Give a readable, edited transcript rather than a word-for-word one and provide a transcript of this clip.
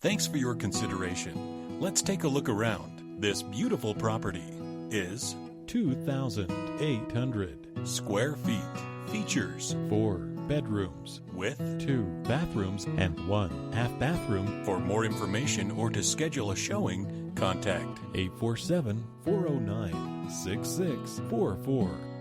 Thanks for your consideration. Let's take a look around. This beautiful property is 2,800 square feet. Features 4 bedrooms with 2 bathrooms and 1 half bathroom. For more information or to schedule a showing, contact 847-409-6644.